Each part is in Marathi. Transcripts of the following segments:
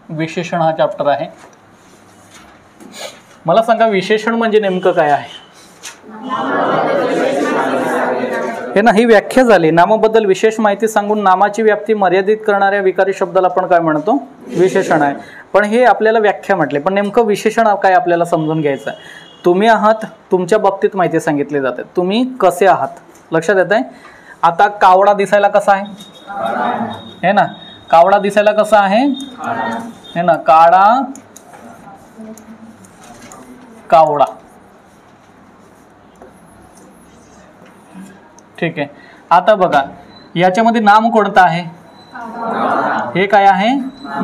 विशेषण हा चॅप्टर आहे. मला सांगा विशेषण म्हणजे नेमकं काय आहे? हे ना, ही व्याख्या झाली. नामाबद्दल विशेष माहिती सांगून नामाची व्याप्ती मर्यादित करणाऱ्या विकारी शब्दाला आपण काय म्हणतो? विशेषण आहे. पण हे आपल्याला व्याख्या म्हटले, पण नेमकं विशेषण काय आपल्याला समजून घ्यायचं आहे. तुम्ही आहात, तुमच्या बाबतीत माहिती सांगितली जाते. तुम्ही कसे आहात लक्षात येत आहे. आता कावडा दिसायला कसा आहे? हे ना, कावडा दिसायला कसा आहे? हे ना, काळा कावडा. ठीक आहे. आता बघा याच्यामध्ये नाम कोणतं आहे? हे काय आहे?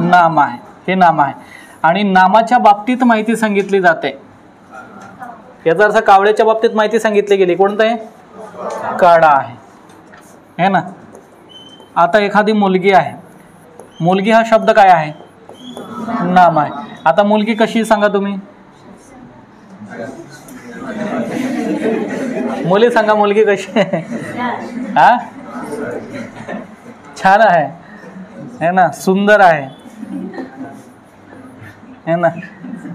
नाम आहे. हे नाम आहे आणि नामाच्या बाबतीत माहिती सांगितली जाते. याचा अर्थ कावड्याच्या बाबतीत माहिती सांगितली गेली. कोणतं आहे? काळा आहे. है ना. आता एखादी मुलगी आहे. मुलगी हा शब्द काय आहे? नाम आहे. आता मुलगी कशी सांगा तुम्ही? मुली सांगा, मुलगी कशी आहे? हा, छान आहे. है ना, सुंदर आहे. है ना.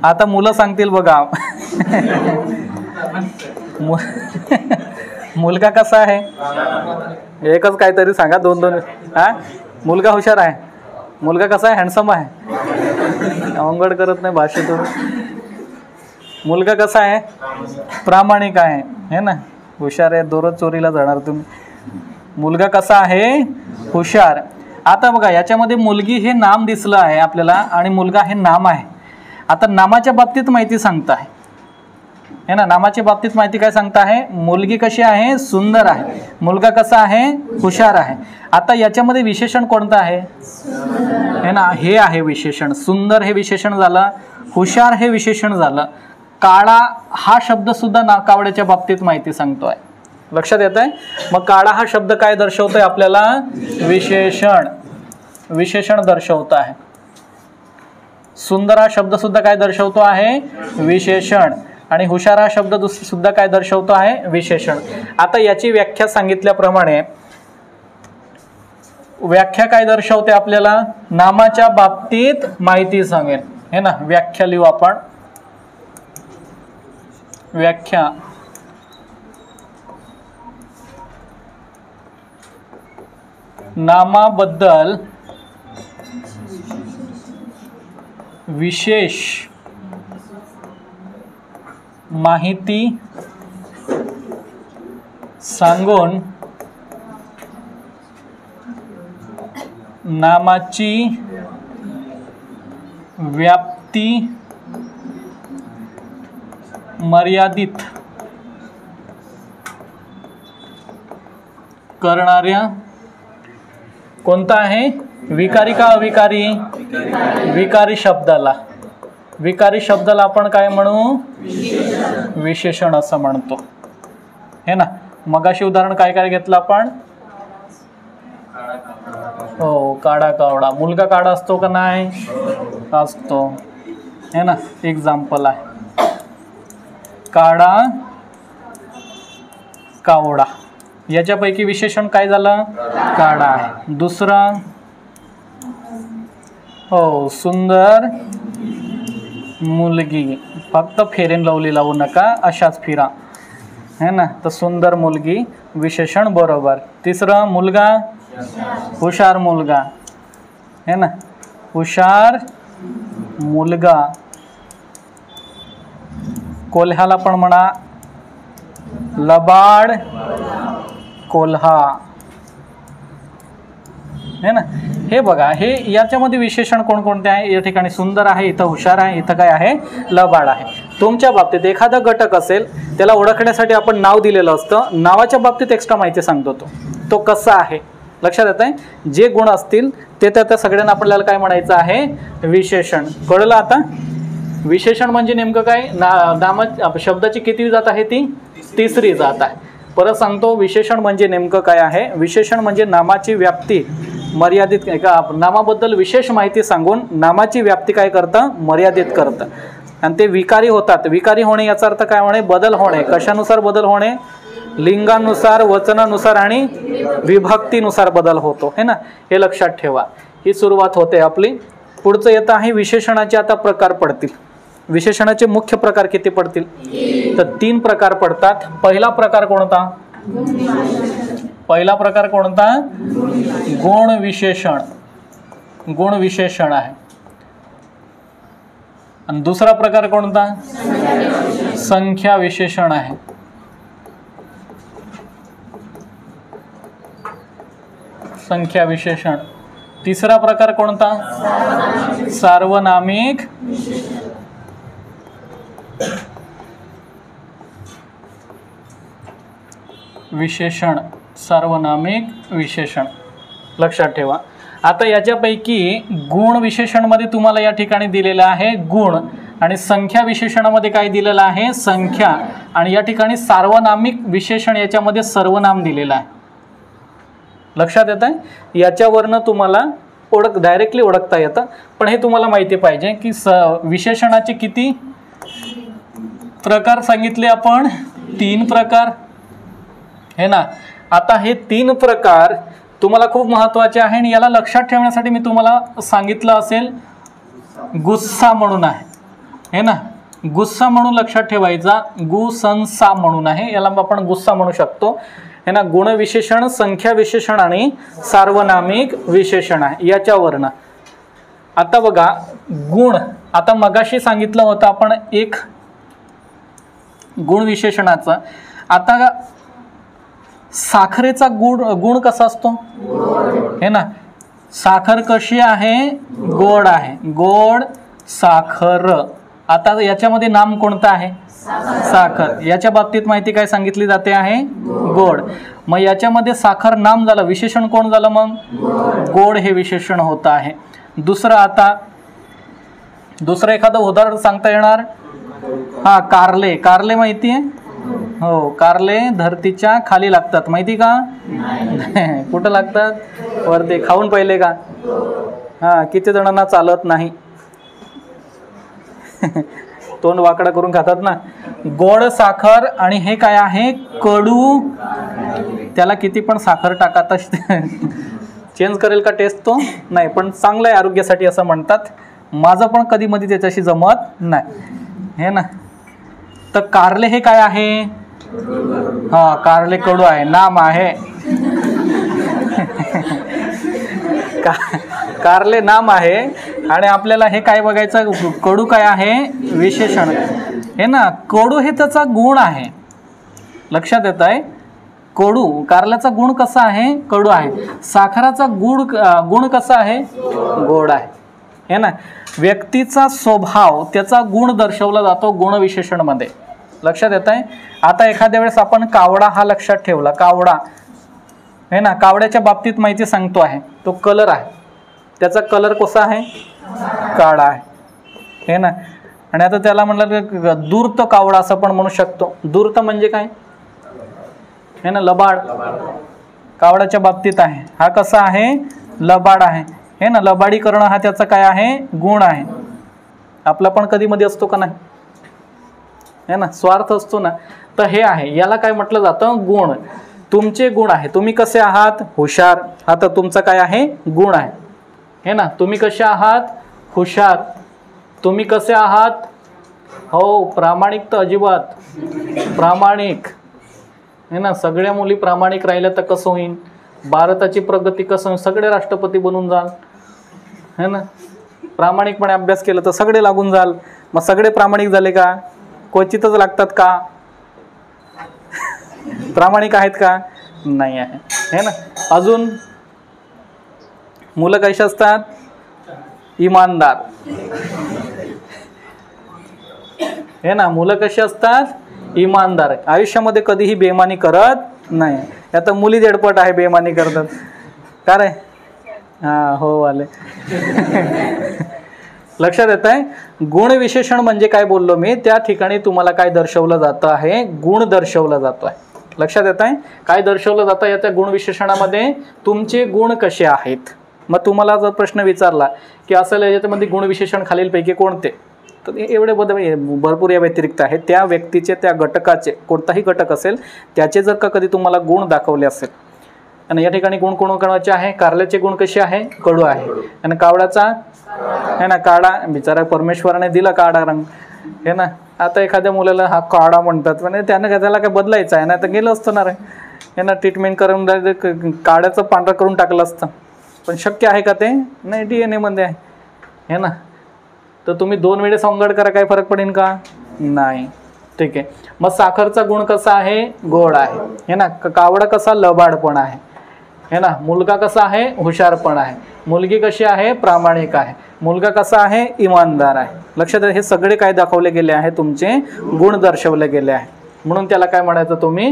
आता मुलं सांगतील बघा मुलगा कसा आहे? एकच काहीतरी सांगा, दोन दोन. हा, मुलगा हुशार आहे. मुलगा कसा आहे? हँडसम आहे. अवघड करत नाही भाषेतून. मुलगा कसा आहे? प्रामाणिक आहे. है ना, हुशार आहे. दररोज चोरीला जाणार तुम्ही. मुलगा कसा आहे? हुशार. आता बघा याच्यामध्ये मुलगी हे नाम दिसलं आहे आपल्याला आणि मुलगा हे नाम आहे. आता नामाच्या बाबतीत माहिती सांगता आहे. है ना, नामाच्या बाबतीत माहिती काय सांगता आहे? मुलगी कशी आहे? सुंदर आहे. मुलगा कसा आहे? हुशार आहे. आता याच्यामध्ये विशेषण कोणतं आहे? है ना, हे आहे विशेषण. सुंदर हे विशेषण झालं, हुशार हे विशेषण झालं. काळा हा शब्द सुद्धा कावड्याच्या बाबतीत माहिती सांगतोय. लक्षात येत आहे. मग काळा हा शब्द काय दर्शवतोय आपल्याला? विशेषण. विशेषण दर्शवत आहे. सुंदर हा शब्द सुद्धा काय दर्शवतो आहे? विशेषण. आणि हुशार हा शब्द सुद्धा काय दर्शवतो आहे? विशेषण. आता याची व्याख्या सांगितल्याप्रमाणे व्याख्या काय दर्शवते आपल्याला? नामाच्या बाबतीत माहिती सांगेल. है ना, व्याख्या लिहू आपण. व्याख्या. नामाबद्दल विशेष माहिती सांगून नामाची व्याप्ती मर्यादित करणाऱ्या कोणता आहे? विकारी का अविकारी? विकारी शब्दाला. विकारी शब्दाला आपण काय म्हणू? विशेषण असं म्हणतो. हे ना, मगाशी उदाहरण काय काय घेतलं आपण? हो, काळा कावडा. मुलगा काळा असतो का नाही? असतो. हे ना, एक्झाम्पल आहे. काळा कावडा. याच्यापैकी विशेषण काय झालं? काळा आहे. दुसरा, हो, सुंदर मुलगी. फक्त फेरेन लावली लावू नका, अशाच फिरा. है ना, तर सुंदर मुलगी विशेषण बरोबर. तिसरं, मुलगा हुशार मुलगा. है ना, हुशार मुलगा. कोल्ह्याला पण म्हणा लबाड कोल्हा. है ना. हे बघा, हे याच्यामध्ये विशेषण कोणकोणते आहे? या ठिकाणी सुंदर आहे, इथं हुशार आहे, इथं काय आहे? लबाड आहे. तुमच्या बाबतीत एखादा घटक असेल, त्याला ओळखण्यासाठी आपण नाव दिलेलं असतं. नावाच्या बाबतीत एक्स्ट्रा माहिती सांगतो. तो कसा आहे लक्षात येत आहे. जे गुण असतील ते त्या सगळ्यांना आपल्याला काय म्हणायचं आहे? विशेषण. कळलं आता? विशेषण म्हणजे नेमकं काय? नाम शब्दाची किती जात आहे? ती तिसरी जात आहे. परत सांगतो, विशेषण म्हणजे नेमकं काय आहे? विशेषण म्हणजे नामाची व्याप्ती मर्यादित, नामाबद्दल विशेष माहिती सांगून नामाची व्याप्ती काय करतं? मर्यादित करतं. आणि ते विकारी होतात. विकारी होणे याचा अर्थ काय होणे? बदल होणे. कशानुसार बदल होणे? लिंगानुसार, वचनानुसार आणि विभक्तीनुसार बदल होतो. है ना, हे लक्षात ठेवा. ही सुरुवात होते आपली. पुढचं येतं आहे विशेषणाचे आता प्रकार पडतील. विशेषणाचे मुख्य प्रकार किती पडतील? तर 3 प्रकार पडतात. पहिला प्रकार कोणता? पहिला प्रकार कोणता? गुण विशेषण. गुण विशेषण आहे. आणि दुसरा प्रकार कोणता? संख्या विशेषण आहे. संख्या विशेषण. तिसरा प्रकार कोणता? सार्वनामिक विशेषण. सार्वनामिक विशेषण लक्षात ठेवा. आता याच्यापैकी गुण विशेषणमध्ये तुम्हाला या ठिकाणी दिलेलं आहे गुण, आणि संख्या विशेषणामध्ये काय दिलेलं आहे? संख्या. आणि या ठिकाणी सार्वनामिक विशेषण याच्यामध्ये सर्वनाम दिलेलं आहे. लक्षात येत आहे? याच्यावरनं तुम्हाला डायरेक्टली ओळखता येतं. पण हे तुम्हाला माहिती पाहिजे की विशेषणाचे किती प्रकार सांगितले आपण? 3 प्रकार हे ना. आता हे 3 प्रकार तुम्हाला खूप महत्त्वाचे आहे आणि याला लक्षात ठेवण्यासाठी मी तुम्हाला सांगितलं असेल गुस्सा म्हणून आहे हे ना. गुस्सा म्हणून लक्षात ठेवायचा. गुसंसा म्हणून आहे, याला आपण गुस्सा म्हणू शकतो हे ना. गुण विशेषण, संख्या विशेषण आणि सार्वनामिक विशेषण आहे याच्यावरनं. आता बघा गुण, आता मगाशी सांगितलं होतं आपण एक गुण विशेषणाचं. आता साखरेचा गुण कसा असतो हे ना. साखर कशी आहे? गोड आहे. गोड साखर. आता याच्यामध्ये नाम कोणतं आहे? साखर. याच्या बाबतीत माहिती काय सांगितली जाते आहे? गोड. मग याच्यामध्ये साखर नाम झालं, विशेषण कोण झालं मग? गोड हे विशेषण होत आहे. दुसरं, आता दुसरं एखादं उदाहरण सांगता येणार? हा, कारले. कारले माहिती आहे? हो, कारले धरतीच्या खाली लागतात, माहिती का? कुठं लागतात? वरती. खाऊन पाहिले का? हा, किती जणांना चालत नाही, तोंड वाकडा करून खातात ना. गोड साखर. आणि हे काय आहे? कडू. त्याला किती पण साखर टाका चेंज करेल का टेस्ट तो? नाही, पण चांगलं आहे आरोग्यासाठी असं म्हणतात. माझं पण कधी मध्ये त्याच्याशी जमत नाही हे ना. तर कारले हे काय आहे? हा, कारले कडू आहे, नाम आहे. कारले नाम आहे. आणि आपल्याला हे काय बघायचं? कडू काय आहे? विशेषण हे ना. कडू हे त्याचा गुण आहे. लक्षात येत आहे? कडू, कारल्याचा गुण कसा आहे? कडू आहे. साखराचा गुण कसा आहे? गोड आहे हे ना. व्यक्तीचा स्वभाव, त्याचा गुण दर्शवला जातो गुण विशेषणमध्ये. लक्षात येत आहे? आता एखाद्या वेळेस आपण कावडा हा लक्षात ठेवला. कावडा हे ना. कावड्याच्या बाबतीत माहिती सांगतो आहे. तो कलर आहे, त्याचा कलर कसा आहे? काळा आहे हे ना. आणि आता त्याला म्हटलं दूर्त कावडा असं पण म्हणू शकतो. दूर्त म्हणजे काय हे ना? लबाड. कावड्याच्या बाबतीत आहे. हा कसा आहे? लबाड आहे हे ना. लबाडी करणं हा त्याचा काय आहे? गुण आहे. आपला पण कधी मध्ये असतो का नाही हे ना? स्वार्थ असतो ना. तर हे आहे, याला काय म्हटलं जातं? गुण. तुमचे गुण आहे. तुम्ही कसे आहात? हुशार. हा तर तुमचा काय आहे? गुण आहे हे ना. तुम्ही कसे आहात? हुशार. तुम्ही कसे आहात? हो, प्रामाणिक. तर अजिबात प्रामाणिक हे ना. सगळ्या मुली प्रामाणिक राहिल्या तर कसं होईल? भारताची प्रगती कसं होईल? सगळे राष्ट्रपती बनून जाल है ना. प्रामाणिकपणे अभ्यास केला तर सगळे लागून जाल. मग सगळे प्रामाणिक झाले का? क्वचितच लागतात का? प्रामाणिक आहेत का? नाही आहे हे ना. अजून मुलं कशी असतात? इमानदार हे ना. मुलं कशी असतात? इमानदार. आयुष्यामध्ये कधीही बेईमानी करत नाही. आता मुली झडपट आहे, बेईमानी करतात का रे? हा, हो वाले. लक्षात येत आहे? गुण विशेषण म्हणजे काय बोललो मी? त्या ठिकाणी तुम्हाला काय दर्शवलं जातं आहे? गुण दर्शवला जातो आहे. लक्षात येत आहे? काय दर्शवलं जातं या त्या गुण विशेषणामध्ये? तुमचे गुण कसे आहेत. मग तुम्हाला जर प्रश्न विचारला की असेल याच्यामध्ये गुण विशेषण खालीलपैकी कोणते, तर एवढे भरपूर या व्यतिरिक्त आहे. त्या व्यक्तीचे, त्या घटकाचे, कोणताही घटक असेल त्याचे जर का कधी तुम्हाला गुण दाखवले असेल आणि या ठिकाणी गुण कोणाचे आहे, कारल्याचे गुण कसे आहे, कडू आहे. आणि कावळ्याचा आहे ना काळा, बिचारा परमेश्वराने दिला काळा रंग हे ना. आता एखाद्या मुलाला हा काळा म्हणतात म्हणजे त्यानं त्याला काय बदलायचं आहे ना, तर गेलं असतं ना रे हे ना, ट्रीटमेंट करून काळ्याचं पांढरं करून टाकलं असतं. पण शक्य आहे का ते, नाही, DNA मध्ये आहे हे ना. तर तुम्ही 2 वेळेस अवघड करा, काय फरक पडेल का, नाही. ठीक आहे. मग साखरचा गुण कसा आहे, गोड आहे हे ना. कावडा कसा, लबाडपण आहे हे ना. मुलगा कसा आहे, हुशारपण आहे. मुलगी कशी आहे, प्रामाणिक आहे. मुलगा कसा आहे, इमानदार आहे. लक्षात हे सगळे काय दाखवले गेले आहे, तुमचे गुण दर्शवले गेले आहे. म्हणून त्याला काय म्हणायचं तुम्ही,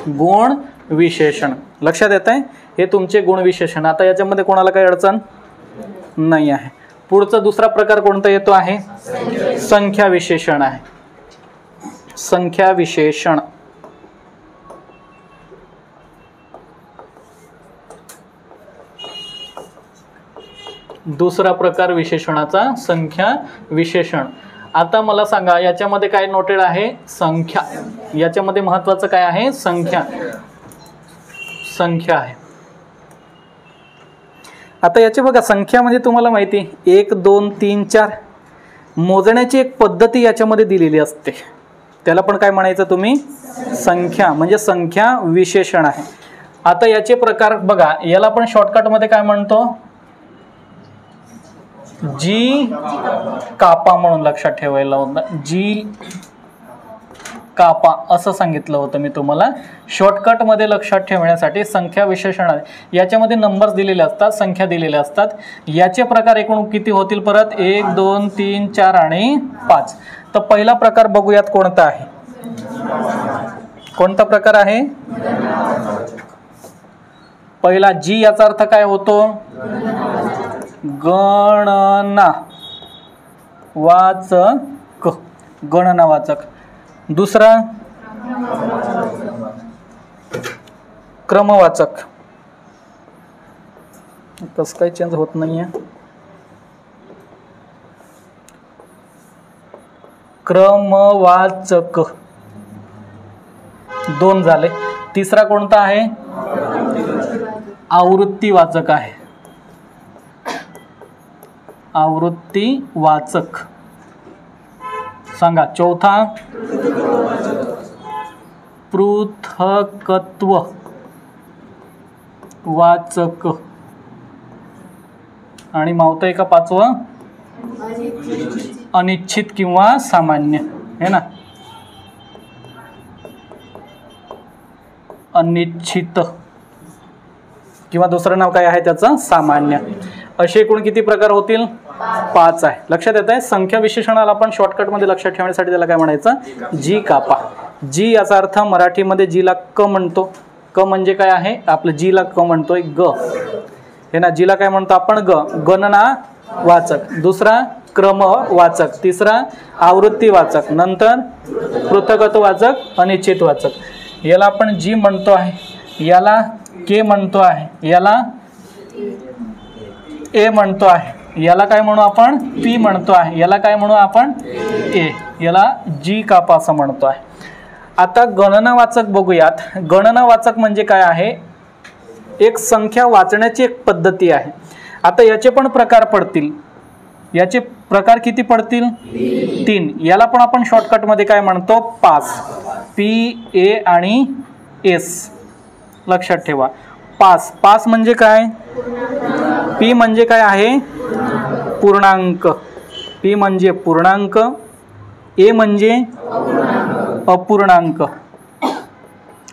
गुण विशेषण. लक्षात येत आहे, हे तुमचे गुण विशेषण. आता याच्यामध्ये कोणाला काही अडचण नाही आहे. पुढचा दुसरा प्रकार कोणता येतो आहे, संख्या विशेषण आहे. संख्या विशेषण. दुसरा प्रकार विशेषणाचा संख्या विशेषण. आता मला सांगा याच्यामध्ये काय नोटेड आहे, संख्या. याच्यामध्ये महत्वाचं काय आहे, संख्या. संख्या आहे. आता याचे बघा, संख्या म्हणजे तुम्हाला माहिती 1 2 3 4 मोजण्याची एक पद्धती याच्यामध्ये दिलेली असते. त्याला पण काय म्हणायचं तुम्ही, संख्या, म्हणजे संख्या विशेषण आहे. आता याचे प्रकार बघा, याला पण शॉर्टकटमध्ये काय म्हणतो, जी कापा म्हणून लक्षात ठेवायला होतं. जी कापा असं सांगितलं होतं मी तुम्हाला शॉर्टकटमध्ये लक्षात ठेवण्यासाठी. संख्या विशेषण आहे, याच्यामध्ये नंबर्स दिलेले असतात, संख्या दिलेल्या असतात. याचे प्रकार एकूण किती होतील परत, 1 2 3 4 आणि 5. तर पहिला प्रकार बघूयात कोणता आहे. कोणता प्रकार आहे, पहिला जी. याचा अर्थ काय होतो, गणना वाचक, गणना वाचक. दुसरा क्रमवाचक. कसं काही चेंज होत नाहीये, क्रमवाचक 2 झाले. तिसरा कोणता आहे, आवृत्ती वाचक आहे. आवृत्ती वाचक. सांगा. चौथा पृथकत्व वाचक. आणि मावतं आहे का 5वं, अनिश्चित किंवा सामान्य है ना. अनिश्चित किंवा दुसरं नाव काय आहे त्याचं, सामान्य. असे एकूण किती प्रकार होतील, 5 आहे. लक्षात येत आहे. संख्या विशेषणाला आपण शॉर्टकटमध्ये लक्षात ठेवण्यासाठी त्याला काय म्हणायचं, जी कापा. जी याचा अर्थ मराठीमध्ये जीला क म्हणतो. क म्हणजे काय आहे, आपलं जीला क म्हणतोय, ग हे ना. जीला काय म्हणतो आपण, ग. गणना वाचक. दुसरा क्रम वाचक. तिसरा आवृत्ती वाचक. नंतर पृथकत्व वाचक, अनिश्चित वाचक. याला आपण जी म्हणतो आहे, याला के म्हणतो आहे, याला ए म्हणतो आहे, याला काय म्हणू आपण, पी म्हणतो आहे, याला काय म्हणू आपण, ए. याला जी कापा असं म्हणतो आहे. आता गणनावाचक बघूयात. गणनावाचक म्हणजे काय आहे, एक संख्या वाचण्याची एक पद्धती आहे. आता याचे पण प्रकार पडतील. याचे प्रकार किती पडतील, 3. याला पण आपण शॉर्टकटमध्ये काय म्हणतो, पास. पी ए आणि एस. लक्षात ठेवा. पास. पास म्हणजे काय, पी म्हणजे काय आहे, पूर्णांक. पी म्हणजे पूर्णांक, ए म्हणजे अपूर्णांक.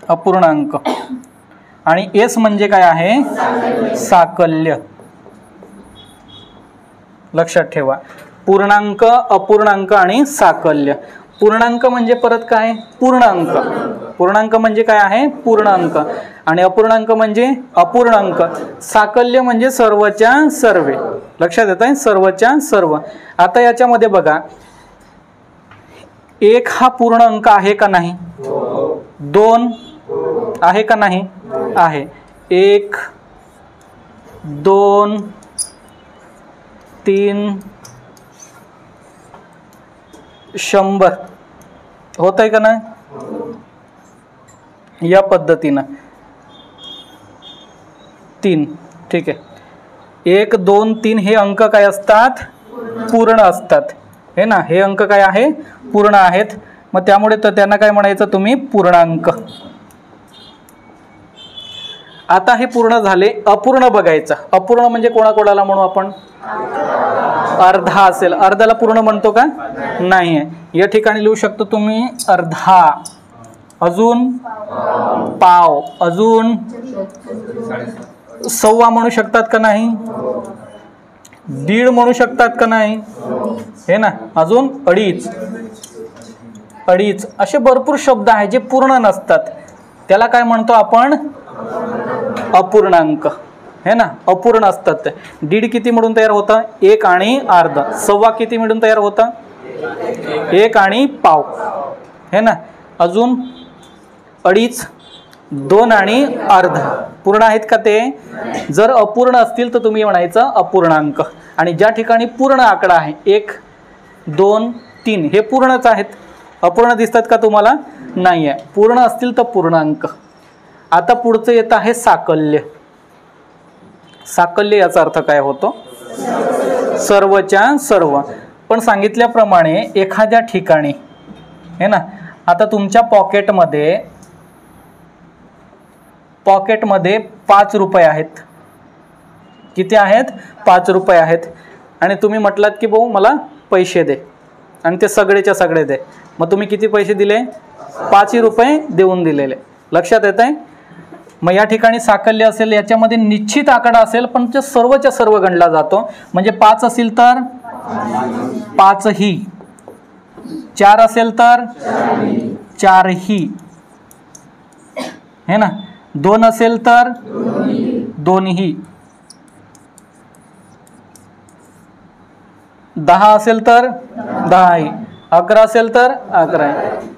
अपूर्णांक. आणि एस म्हणजे काय आहे, साकल्य. लक्षात ठेवा. पूर्णांक, अपूर्णांक आणि साकल्य. पूर्णांक म्हणजे परत काय, पूर्णांक. पूर्णांक म्हणजे काय आहे, पूर्णांक. आणि अपूर्णांक म्हणजे अपूर्णांक. साकल्य म्हणजे सर्वच्या सर्व. लक्षात येत आहे, सर्वच्या सर्व. आता याच्यामध्ये बघा, 1 हा पूर्ण अंक आहे का नाही, 2 आहे का नाही, आहे. 1 2 3 100 होत आहे का नाही, या पद्धतीनं. 3, ठीक आहे. 1 2 3 हे अंक काय असतात? पूर्ण असतात, हे ना. हे अंक काय आहे? पूर्ण आहेत. मग त्यामुळे तर त्यांना काय म्हणायचं तुम्ही? पूर्णांक. आता हे पूर्ण झाले. अपूर्ण बघायचं. अपूर्ण म्हणजे कोणाकोणाला म्हणू आपण? अर्धा असेल. अर्ध्याला पूर्ण म्हणतो का? नाही आहे. या ठिकाणी लिहू शकतो तुम्ही अर्धा, अजून पाव, अजून सव्वा म्हणू शकतात का नाही? दीड म्हणू शकतात का नाही? हे ना. अजून अडीच, अडीच असे भरपूर शब्द आहेत जे पूर्ण नसतात. त्याला काय म्हणतो आपण? अपूर्णांक, हे ना. अपूर्ण असतात ते. दीड किती मिळून तयार होतं? 1 आणि अर्धा. सव्वा किती मिळून तयार होतं? 1 आणि पाव, हे ना. अजून अडीच, 2 आणि अर्धा. पूर्ण आहेत का ते? जर अपूर्ण असतील तर तुम्ही म्हणायचं अपूर्णांक. आणि ज्या ठिकाणी पूर्ण आकडा आहे 1 2 3 हे पूर्णच आहेत. अपूर्ण दिसतात का तुम्हाला? नाही आहे. पूर्ण असतील तर पूर्णांक. आता पुढचं येत आहे साकल्य. साकल्य याचा अर्थ काय होतो? सर्वच्या सर्व. पण सांगितल्याप्रमाणे एखाद्या ठिकाणी, हे ना. आता तुमच्या पॉकेटमध्ये 5 रुपये आहेत. किती आहेत? 5 रुपये आहेत. आणि तुम्ही म्हटलात की भाऊ मला पैसे दे, आणि ते सगळेच्या सगळे दे. मग तुम्ही किती पैसे दिले? 5 रुपये देऊन दिलेले. लक्षात येत आहे? मग या ठिकाणी साकल्य असेल, याच्यामध्ये निश्चित आकडा असेल पण ते सर्वच्या सर्व गणला जातो. म्हणजे 5 असेल तर 5 ही, 4 असेल तर 4 ही, हे ना. 2 असेल तर 2 ही, 10 असेल तर 10 ही, 11 असेल तर 11,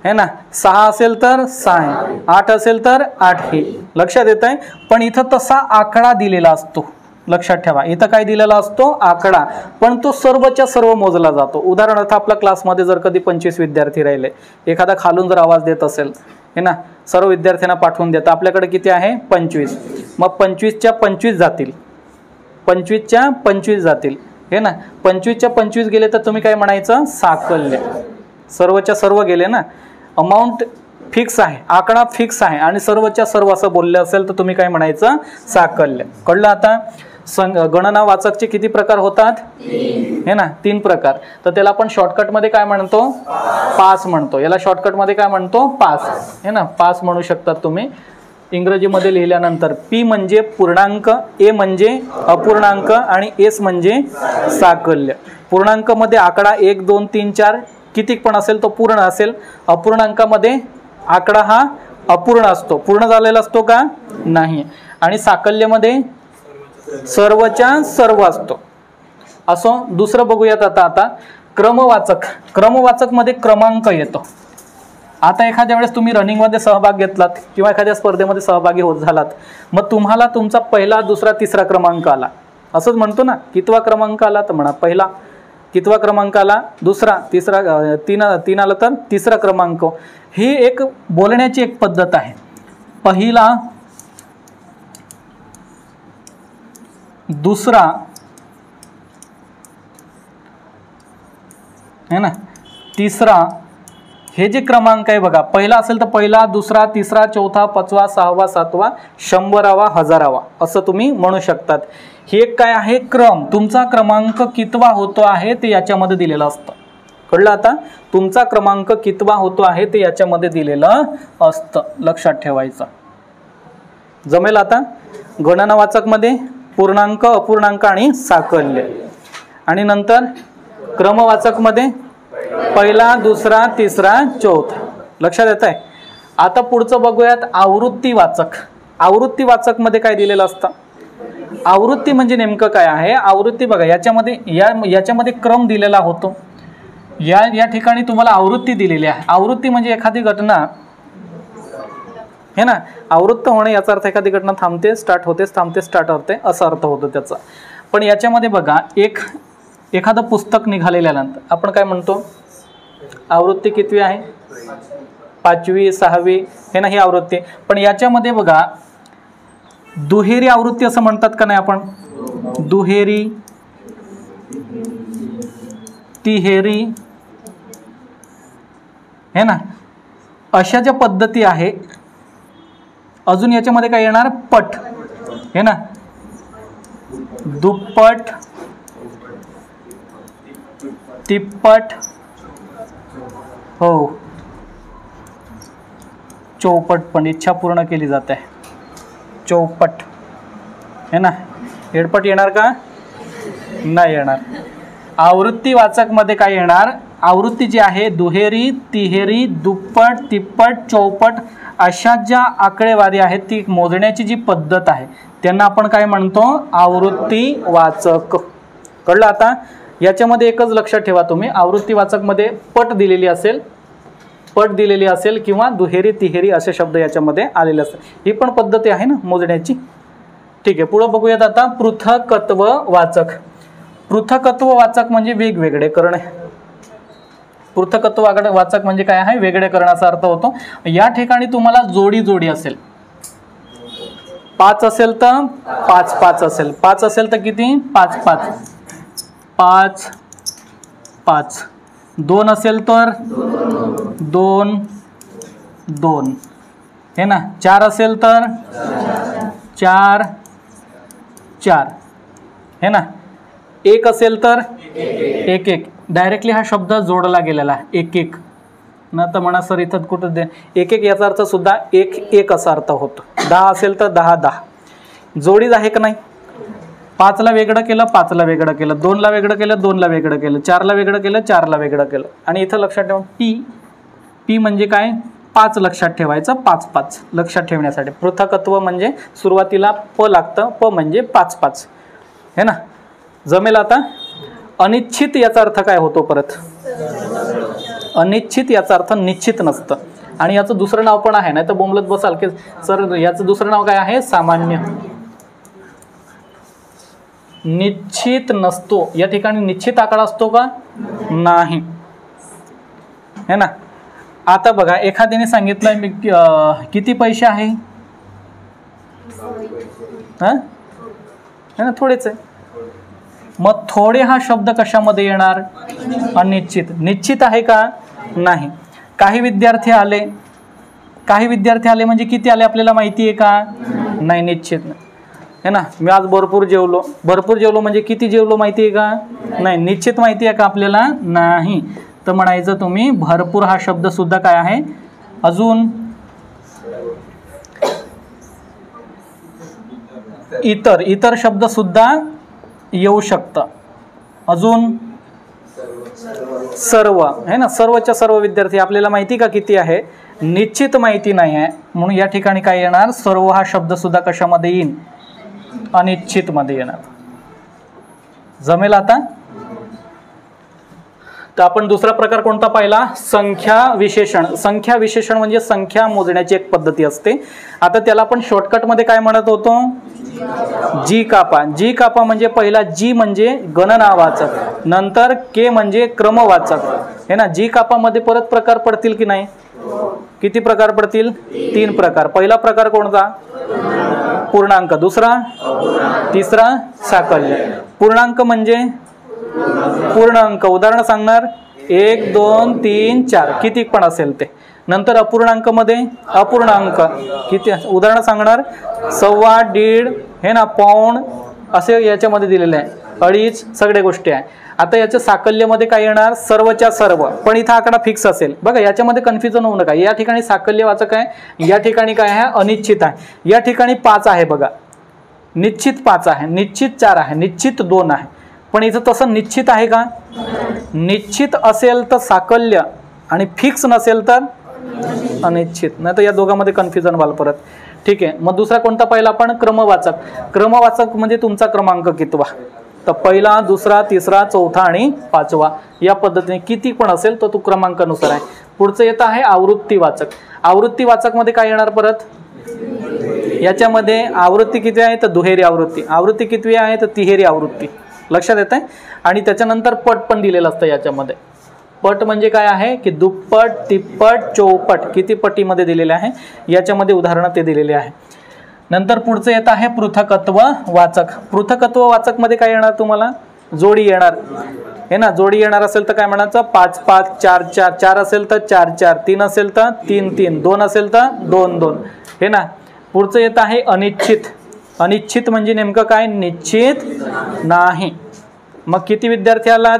हे ना. 6 असेल तर 6, 8 असेल तर 8 ही. लक्षात येत आहे? पण इथं तसा आकडा दिलेला असतो. लक्षात ठेवा, इथं काय दिलेला असतो? आकडा. पण तो सर्वच्या सर्व मोजला जातो. उदाहरणार्थ आपल्या क्लासमध्ये जर कधी 25 विद्यार्थी राहिले, एखादा खालून जर आवाज देत असेल, हे ना, सर्व विद्यार्थ्यांना पाठवून देतं. आपल्याकडे किती आहे? 25. मग 25च्या 25 जातील, 25च्या 25 जातील, हे ना. 25च्या 25 गेले तर तुम्ही काय म्हणायचं? साकल्य. सर्वच्या सर्व गेले ना. अमाऊंट फिक्स आहे, आकडा फिक्स आहे, आणि सर्वच्या सर्व असं बोलले असेल तर तुम्ही काय म्हणायचं? साकल्य. कळलं आता? गणना वाचकचे किती प्रकार होतात? 3, हे ना. 3 प्रकार. तर त्याला आपण शॉर्टकटमध्ये काय म्हणतो? 5 म्हणतो. याला शॉर्टकटमध्ये काय म्हणतो? 5, हे ना. 5 म्हणू शकतात तुम्ही इंग्रजीमध्ये लिहिल्यानंतर. पी म्हणजे पूर्णांक, ए म्हणजे अपूर्णांक, आणि एस म्हणजे साकल्य. पूर्णांकामध्ये आकडा 1 2 3 4 किती पण असेल तो पूर्ण असेल. अपूर्णांकामध्ये आकडा हा अपूर्ण असतो. पूर्ण झालेला असतो का? नाही. आणि साकल्यमध्ये सर्वच्या सर्व असतो. असो. दुसरं बघूयात आता क्रमवाचक. क्रमवाचक मध्ये क्रमांक येतो. आता एखाद्या वेळेस तुम्ही रनिंगमध्ये सहभाग घेतलात किंवा एखाद्या स्पर्धेमध्ये सहभागी होत झालात, मग तुम्हाला तुमचा पहिला, दुसरा, तिसरा क्रमांक आला. असंच म्हणतो ना. कितवा क्रमांक आला तर म्हणा पहिला. कितवा क्रमांक आला? दुसरा. तिसरा, 3 आला तर तिसरा क्रमांक. ही एक बोलण्याची एक पद्धत आहे. पहिला, दुसरा, है ना, तिसरा, हे जे क्रमांक आहे बघा, पहिला असेल तर पहिला, दुसरा, तिसरा, चौथा, 5वा, 6वा, 7वा, 100वा, 1000वा असं तुम्ही म्हणू शकतात. हे काय आहे? क्रम. तुमचा क्रमांक कितवा होतो आहे ते याच्यामध्ये दिलेलं असतं. कळलं आता? तुमचा क्रमांक कितवा होतो आहे ते याच्यामध्ये दिलेलं असतं. लक्षात ठेवायचं. जमेल आता? गणनावाचकमध्ये पूर्णांक, अपूर्णांक आणि साकल्य. आणि नंतर क्रमवाचकमध्ये पहिला, दुसरा, तिसरा, चौथा. लक्षात येत आहे? आता पुढचं बघूयात आवृत्ती वाचक. आवृत्ती वाचक मध्ये काय दिलेलं असतं? आवृत्ती म्हणजे नेमकं काय आहे? आवृत्ती बघा, याच्यामध्ये क्रम दिलेला होतो. या ठिकाणी तुम्हाला आवृत्ती दिलेली आहे. आवृत्ती म्हणजे एखादी घटना, हे ना. आवृत्त होणे याचा अर्थ एखादी घटना थांबते, स्टार्ट होते, थांबते, स्टार्ट होते, असा अर्थ होतो त्याचा. पण याच्यामध्ये बघा, एखादं पुस्तक निघालेल्यानंतर आपण काय म्हणतो? आवृत्ती कितवी आहे? 5वी, 6वी, हे ना, ही आवृत्ती. पण याच्यामध्ये बघा, दुहेरी आवृत्ती असं म्हणतात का नाही आपण, दुहेरी, तिहेरी, है ना, अशा ज्या पद्धती आहे. अजून याच्यामध्ये काय येणार, पट, है ना, दुप्पट, तिप्पट, हो, चौपट पण इच्छा पूर्ण केली जाते, चौपट, है ना. हेडपट येणार का, नाही येणार. आवृत्ती वाचक मध्ये काय येणार, आवृत्ती जी आहे दुहेरी, तिहेरी, दुप्पट, तिप्पट, चौपट अशा ज्या आकडेवारी आहेत ती मोजण्याची जी पद्धत आहे त्यांना आपण काय म्हणतो, आवृत्ती वाचक. कळलं आता. याच्यामध्ये एकच लक्षात ठेवा तुम्ही, आवृत्ती वाचक मध्ये पट दिलेली असेल, पट दिलेली असेल किंवा दुहेरी, तिहेरी असे शब्द याच्यामध्ये आलेले असतात. ही पण पद्धती आहे ना मोजण्याची. ठीक आहे, पुढे बघूयात आता. पृथकत्व वाचक. पृथकत्व वाचक म्हणजे वेगवेगळे करणे. पृथकत्व वाचक म्हणजे काय आहे, वेगळे करण्याचा अर्थ होतो. या ठिकाणी तुम्हाला जोडी जोडी असेल, 5 असेल तर 5 5 असेल, 5 असेल तर किती, 5 5 5 5, 2 असेल तर 2 2, है ना, 4 असेल तर 4 4, है ना, 1 असेल तर 1 1. डायरेक्टली हा शब्द जोडला गेलेला आहे, 1 1 ना. तर म्हणा सर इथं कुठं दे 1 1 याचा अर्थ सुद्धा 1 1 असा अर्थ होतो. 10 असेल तर 10 10. जोडीच आहे का नाही. 5 ला वेगळं केलं, 5 ला वेगळं केलं, 2 ला वेगळं केलं, 2 ला वेगळं केलं, 4 ला वेगळं केलं, 4 ला वेगळं केलं. आणि इथं लक्षात ठेवा पी, पी म्हणजे काय, 5 लक्षात ठेवायचं, 5 5 लक्षात ठेवण्यासाठी. पृथकत्व म्हणजे सुरुवातीला प लागतं, प म्हणजे 5 5, है ना. जमेल आता. अनिश्चित याचा अर्थ काय होतो परत, अनिश्चित याचा अर्थ निश्चित नसतं. आणि याचं दुसरं नाव पण आहे, नाही तर बोंबलत बसाल की सर याचं दुसरं नाव काय आहे, सामान्य. निश्चित नसतो. या ठिकाणी निश्चित आकडा असतो का, नाही, है ना. आता बघा एखाद्याने सांगितलं मी किती पैसे आहे, हा, है ना, थोडेच आहे. मग थोडे हा शब्द कशामध्ये येणार, अनिश्चित. निश्चित आहे का, नाही. काही विद्यार्थी आले, काही विद्यार्थी आले म्हणजे किती आले आपल्याला माहिती आहे का, नाही, निश्चित नाही, है ना. मी आज भरपूर जेवलो, भरपूर जेवलो म्हणजे किती जेवलो माहिती आहे का, नाही. निश्चित माहिती आहे का आपल्याला, नाही. तर म्हणायचं तुम्ही भरपूर हा शब्द सुद्धा काय आहे. अजून इतर, इतर शब्द सुद्धा येऊ शकतं. अजून सर्व, है ना, सर्वच्या सर्व विद्यार्थी आपल्याला माहिती का किती आहे, निश्चित माहिती नाही आहे. म्हणून या ठिकाणी काय येणार, सर्व हा शब्द सुद्धा कशामध्ये येईल, अनिश्चित मध्ये येणार. जमेल आता. तर आपण दुसरा प्रकार कोणता पाहिला, संख्या विशेषण. संख्या विशेषण म्हणजे संख्या मोजण्याची एक पद्धती असते. आता त्याला आपण शॉर्टकट मध्ये काय म्हणत होतो, जी कापा. जी कापा म्हणजे पहिला जी म्हणजे गणनावाचक, नंतर के म्हणजे क्रमवाचक, है ना. जी कापा मध्ये परत प्रकार पडतील की नाही, किती प्रकार पडतील, 3 प्रकार. पहिला प्रकार कोणता, पूर्णांक. दुसरा, तिसरा साकल्य. पूर्णांक म्हणजे पूर्ण अंक. उदाहरण सांगणार 1 2 3 4 किती पण असेल ते. नंतर अपूर्णांक मध्ये अपूर्णांक किती, उदाहरण सांगणार 1.25 1.5, हे ना, पाऊण असे याच्यामध्ये दिलेले आहे, 2.5 सगळ्या गोष्टी आहे. आता याच्या साकल्यमध्ये काय येणार, सर्वच्या सर्व. पण इथं आकडा फिक्स असेल बघा, याच्यामध्ये कन्फ्युजन होऊ नका. या ठिकाणी साकल्य वाचक आहे, या ठिकाणी काय आहे, अनिश्चित आहे. या ठिकाणी 5 आहे बघा, निश्चित 5 आहे, निश्चित 4 आहे, निश्चित 2 आहे. पण इथं तसं निश्चित आहे का, निश्चित असेल तर साकल्य आणि फिक्स नसेल तर अनिश्चित. नाही तर या दोघांमध्ये कन्फ्युजन व्हाल परत. ठीक आहे. मग दुसरा कोणता पाहिला आपण, क्रमवाचक. क्रमवाचक म्हणजे तुमचा क्रमांक कितवा, तर पहिला, दुसरा, तिसरा, चौथा आणि 5वा या पद्धतीने किती पण असेल तर तो क्रमांकानुसार आहे. पुढचं येत आहे आवृत्ती वाचक. आवृत्ती वाचक मध्ये काय येणार परत, याच्यामध्ये आवृत्ती किती आहे तर दुहेरी आवृत्ती, आवृत्ती किती आहे तर तिहेरी आवृत्ती. लक्षात येत आहे. आणि त्याच्यानंतर पट पण दिलेलं असतं याच्यामध्ये. पट म्हणजे काय आहे की दुप्पट, तिप्पट, चौपट किती पटीमध्ये दिलेले आहे, याच्यामध्ये उदाहरणं ते दिलेले आहे. नंतर पुढचं येत आहे पृथकत्व वाचक. पृथकत्व वाचक मध्ये काय येणार तुम्हाला? जोडी येणार हे ना. जोडी येणार असेल तर काय म्हणायचं? 5 5 4 4, 4 असेल तर 4 4, 3 असेल तर 3 3, 2 असेल तर 2 2 हे ना. पुढचं येत आहे अनिश्चित. अनिश्चित म्हणजे नेमकं काय? निश्चित नाही. मग किती विद्यार्थी आलात?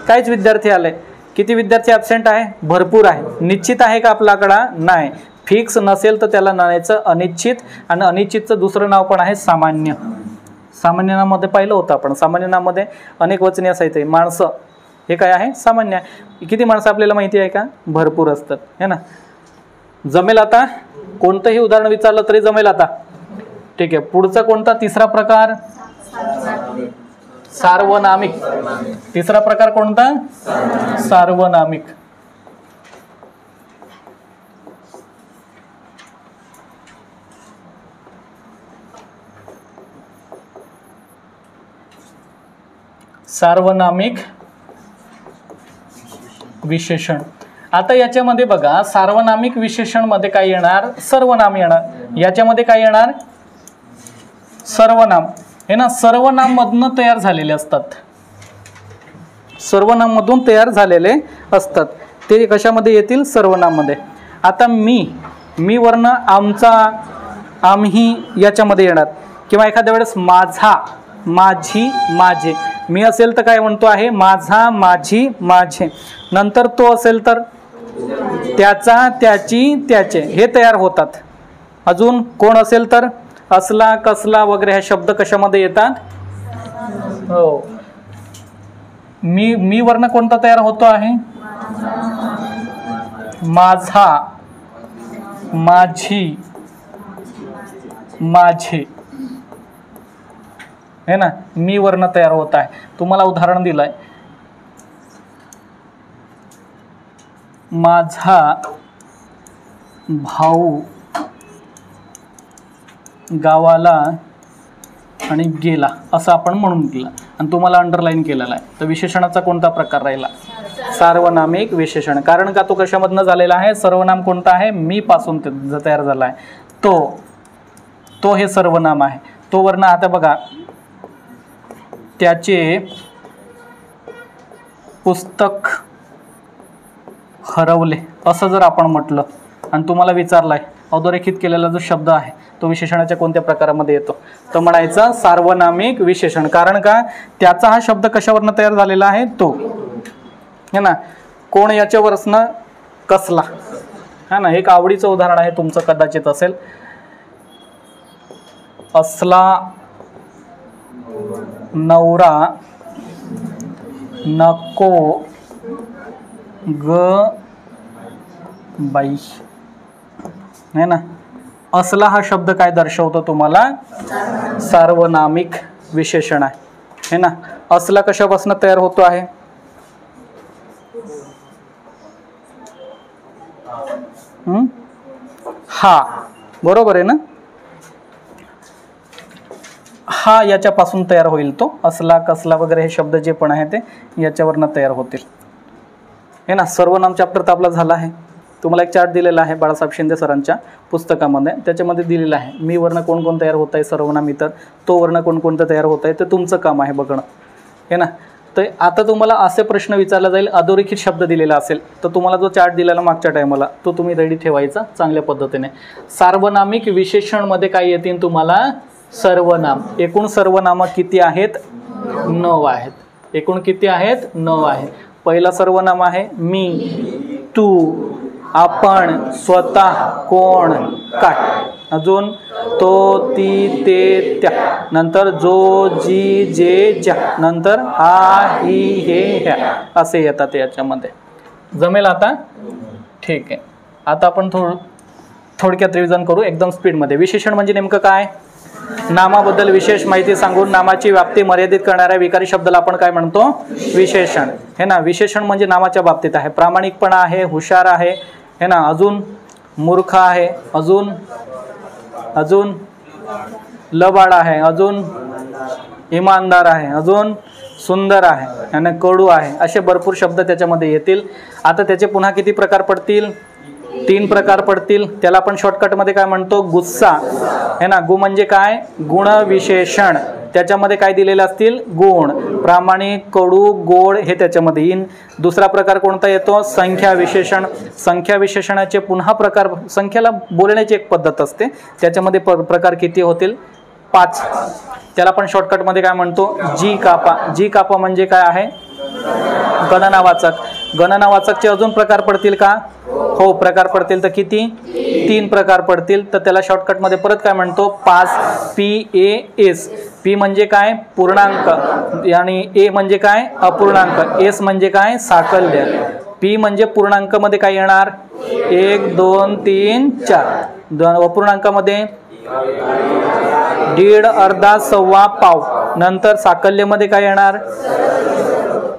काहीच विद्यार्थी आले. किती विद्यार्थी ॲब्सेंट आहे? भरपूर आहे. निश्चित आहे का आपला आकडा? नाही. फिक्स नसेल तर त्याला म्हणायचं अनिश्चित. आणि अनिश्चितचं दुसरं नाव पण आहे सामान्य. सामान्य नामामध्ये पाहिलं होतं आपण. सामान्य नामामध्ये अनेक वचने असायचे. माणसं हे काय आहे? सामान्य आहे. किती माणसं आपल्याला माहिती आहे का? भरपूर असतात है ना. जमेल आता? कोणतंही उदाहरण विचारलं तरी जमेल आता? ठीक आहे. पुढचा कोणता? तिसरा प्रकार सार्वनामिक. तिसरा प्रकार कोणता? सार्वनामिक. सार्वनामिक विशेषण. आता याच्यामध्ये बघा, सार्वनामिक विशेषण मध्ये काय येणार? सर्वनाम येणार. याच्यामध्ये काय येणार? सर्वनाम हे ना. सर्वनाम मधून तयार झालेले असतात. सर्वनाम मधून तयार झालेले असतात. ते कशामध्ये येतील? सर्वनाम मध्ये. आता मी वर्ण आमचा, आम्ही याच्यामध्ये येणार. किंवा एखाद्या वेळेस माझा, माझी, माझे. मी असेल तर काय म्हणतो आहे? माझा, माझी, माझे. नंतर तो असेल तर त्याचा, त्याची, त्याचे हे तयार होतात. अजून कोण असेल तर असला, कसला वगैरे हे शब्द कशामध्ये येतात? हो. मी वर्ण कोणता तयार होतो आहे? माझा, माझी, माझे है ना. मी वर्ण तयार होत आहे. तुम्हाला उदाहरण दिलंय. माझा भाऊ गावाला आणि गेला असं आपण म्हणून दिलं आणि तुम्हाला अंडरलाईन केलेला आहे. तर विशेषणाचा कोणता प्रकार राहिला? सार्वनामिक विशेषण. कारण का? तो कशामधनं झालेला आहे? सर्वनाम कोणता आहे? मी पासून तयार झाला आहे. तो हे सर्वनाम आहे. तो वर्ण आता बघा, त्याचे पुस्तक हरवले असं जर आपण म्हटलं आणि तुम्हाला विचारलाय अधोरेखित केलेला जो शब्द आहे तो विशेषणाच्या कोणत्या प्रकारामध्ये येतो? तर म्हणायचं सार्वनामिक विशेषण. कारण का? त्याचा हा शब्द कशावरनं तयार झालेला आहे? तो है ना. कोण याच्यावर असणं? कसला है ना. एक आवडीचं उदाहरण आहे तुमचं, कदाचित असेल. असला नवरा नको ग बाई है ना. असला हा शब्द काय दर्शवतो तुम्हाला? सार्वनामिक विशेषण आहे है ना. असला कशापासून तयार होतो आहे? हा, बरोबर आहे ना. हा याच्यापासून तयार होईल. तो असला, कसला वगैरे हे शब्द जे पण आहे ते याच्यावरनं तयार होतील हे ना. सर्वनाम चॅप्टर तर आपला झाला आहे. तुम्हाला एक चार्ट दिलेला आहे बाळासाहेब शिंदे सरांच्या पुस्तकामध्ये. त्याच्यामध्ये दिलेलं आहे मी वर्ण कोण कोण तयार होत आहे सर्वनाम इतर, तो वर्ण कोणकोणतं तयार होत आहे. ते तुमचं काम आहे बघणं हे ना. तर आता तुम्हाला असे प्रश्न विचारला जाईल, अधोरेखित शब्द दिलेला असेल तर तुम्हाला जो चार्ट दिलेला मागच्या टायमाला तो तुम्ही रेडी ठेवायचा चांगल्या पद्धतीने. सार्वनामिक विशेषणमध्ये काय येतील तुम्हाला? सर्वनाम. एकूण सर्वनाम किती आहेत? 9 आहेत. एकूण किती आहेत? 9 आहेत. पहिला सर्वनाम आहे मी, तू, आपण, स्वतः, कोण, काय. अजून तो, ती, ते, त्या. नंतर जो, जी, जे, ज्या. नंतर हा, ही, हे, ह्या असे येतात याच्यामध्ये. जमेल आता? ठीक आहे. आता आपण थोडक्यात रिव्हिजन करू एकदम स्पीडमध्ये. विशेषण म्हणजे नेमकं काय? नामाबद्दल विशेष माहिती सांगून नामाची व्याप्ती मर्यादित करणाऱ्या विकारी शब्दाला आपण काय म्हणतो? विशेषण हे ना. विशेषण म्हणजे नामाच्या बाबतीत आहे. प्रामाणिकपणा आहे, हुशार आहे हे ना. अजून मूर्ख आहे, अजून लबाड आहे, अजून इमानदार आहे, अजून सुंदर आहे आणि कडू आहे. असे भरपूर शब्द त्याच्यामध्ये येतील. आता त्याचे पुन्हा किती प्रकार पडतील? तीन प्रकार पडतील. त्याला आपण शॉर्टकटमध्ये काय म्हणतो? गुस्सा है ना. गु म्हणजे काय? गुण विशेषण. त्याच्यामध्ये काय दिलेले असतील? गुण. प्रामाणिक, कडू, गोड हे त्याच्यामध्ये येईन. दुसरा प्रकार कोणता येतो? संख्या विशेषण. संख्या विशेषणाचे पुन्हा प्रकार, संख्याला बोलण्याची एक पद्धत असते, त्याच्यामध्ये प्रकार किती होतील? 5. त्याला आपण शॉर्टकटमध्ये काय म्हणतो? जी कापा. जी कापा म्हणजे काय आहे? गणनावाचक. गणनावाचकचे अजून प्रकार पडतील का? हो, प्रकार पडतील. तर किती? 3 प्रकार पडतील. तर त्याला शॉर्टकटमध्ये परत काय म्हणतो? 5. PAS. पी म्हणजे काय? पूर्णांक. आणि ए म्हणजे काय? अपूर्णांक. एस म्हणजे काय? साकल्य. पी म्हणजे पूर्णांकामध्ये काय येणार? 1 2 3 4. अपूर्णांकामध्ये 1.5 अर्धा सव्वा पाव. नंतर साकल्यमध्ये काय येणार?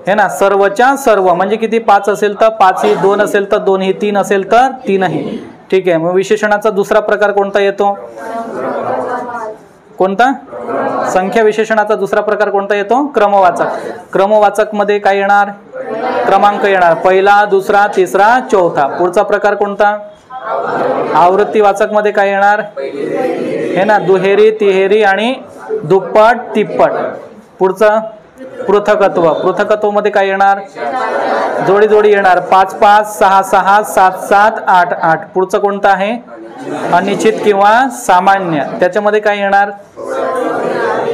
हे ना, सर्वच्या सर्व म्हणजे किती? 5 असेल तर 5 ही, 2 असेल तर 2 ही, 3 असेल तर 3 ही. ठीक आहे. मग विशेषणाचा दुसरा प्रकार कोणता येतो? कोणता? संख्या विशेषणाचा दुसरा प्रकार कोणता येतो? क्रमवाचक. क्रमवाचक मध्ये काय येणार? क्रमांक येणार. पहिला, दुसरा, तिसरा, चौथा. पुढचा प्रकार कोणता? आवृत्तीवाचक मध्ये काय येणार? हे ना, दुहेरी, तिहेरी आणि दुप्पट, तिप्पट. पुढचा पृथकत्व. पृथकत्व मध्ये काय येणार? जोडी जोडी येणार. 5 5, 6 6, 7 7, 8 8. पुढचं कोणतं आहे? अनिश्चित किंवा सामान्य. त्याच्यामध्ये काय येणार?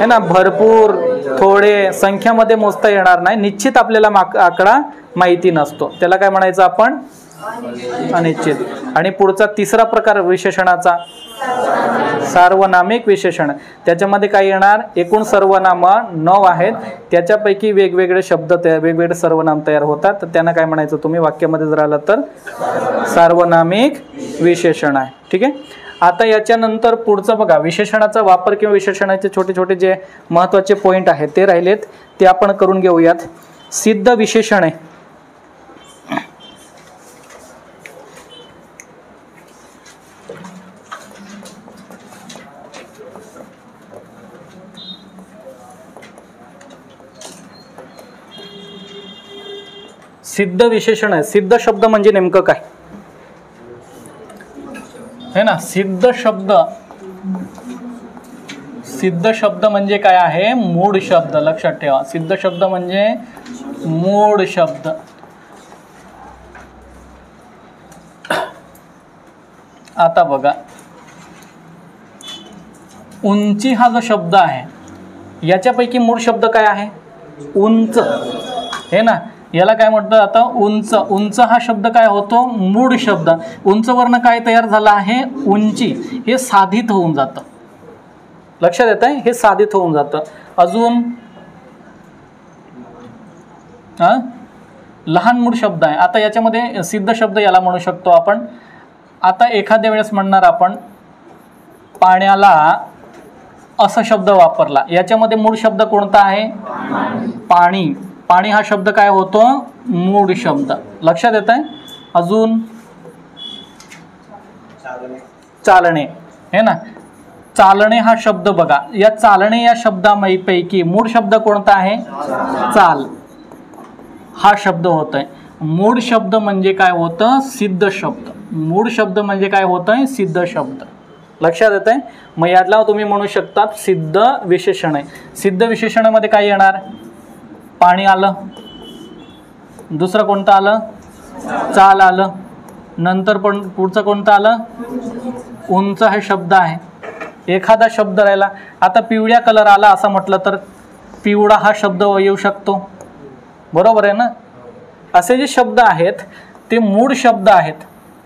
है ना, भरपूर, थोडे, संख्यामध्ये मोजता येणार नाही. निश्चित आपल्याला आकडा माहिती नसतो, त्याला काय म्हणायचं आपण? अनिश्चित. आणि पुढचा तिसरा प्रकार विशेषणाचा सार्वनामिक विशेषण. त्याच्यामध्ये काय येणार? एकूण सर्वनाम 9 आहेत, त्याच्यापैकी वेगवेगळे शब्द वेगवेगळे सर्वनाम तयार होतात, तर त्यांना काय म्हणायचं? तुम्ही वाक्यामध्ये जर आलं तर सार्वनामिक विशेषण आहे. ठीक आहे. आता याच्यानंतर पुढचं बघा, विशेषणाचा वापर किंवा विशेषणाचे छोटे छोटे जे महत्त्वाचे पॉईंट आहेत ते राहिलेत, ते आपण करून घेऊयात. सिद्ध विशेषणे. सिद्ध विशेषण आहे. सिद्ध शब्द म्हणजे नेमकं काय है ना? सिद्ध शब्द, सिद्ध शब्द म्हणजे काय आहे? मूळ शब्द. लक्षात ठेवा, सिद्ध शब्द म्हणजे मूळ शब्द. आता बघा, उंची हा जो शब्द आहे याच्यापैकी मूळ शब्द काय आहे? उंच. हे ना, याला काय म्हणतात आता? उंच. उंच हा शब्द काय होतो? मूळ शब्द. उंच वर्ण काय तयार झाला आहे? उंची. हे साधित होऊन जातं. लक्षात येत आहे? हे साधित होऊन जातं. अजून लहान मूळ शब्द आहे. आता याच्यामध्ये सिद्ध शब्द याला म्हणू शकतो आपण. आता एखाद्या वेळेस म्हणणार आपण पाण्याला असा शब्द वापरला, याच्यामध्ये मूळ शब्द कोणता आहे? पाणी. पाणी हा शब्द काय होतो? मूळ शब्द. लक्षात येत आहे? अजून चालणे. हे ना, चालणे हा शब्द बघा, या चालणे या शब्दापैकी मूळ शब्द कोणता आहे? चाल हा शब्द होतोय. मूळ शब्द म्हणजे काय होतं? सिद्ध शब्द. मूळ शब्द म्हणजे काय होतंय? सिद्ध शब्द. लक्षात येत आहे? मग यातला तुम्ही म्हणू शकतात सिद्ध विशेषण आहे. सिद्ध विशेषणामध्ये काय येणार? पाणी आलं. दुसरं कोणतं आलं? चाल आलं. नंतर पण पुढचं कोणतं आलं? उंच हे शब्द आहे. एखादा शब्द राहिला. आता पिवळ्या कलर आला असं म्हटलं तर पिवळा हा शब्द येऊ शकतो. बरोबर आहे ना? असे जे शब्द आहेत ते मूळ शब्द आहेत,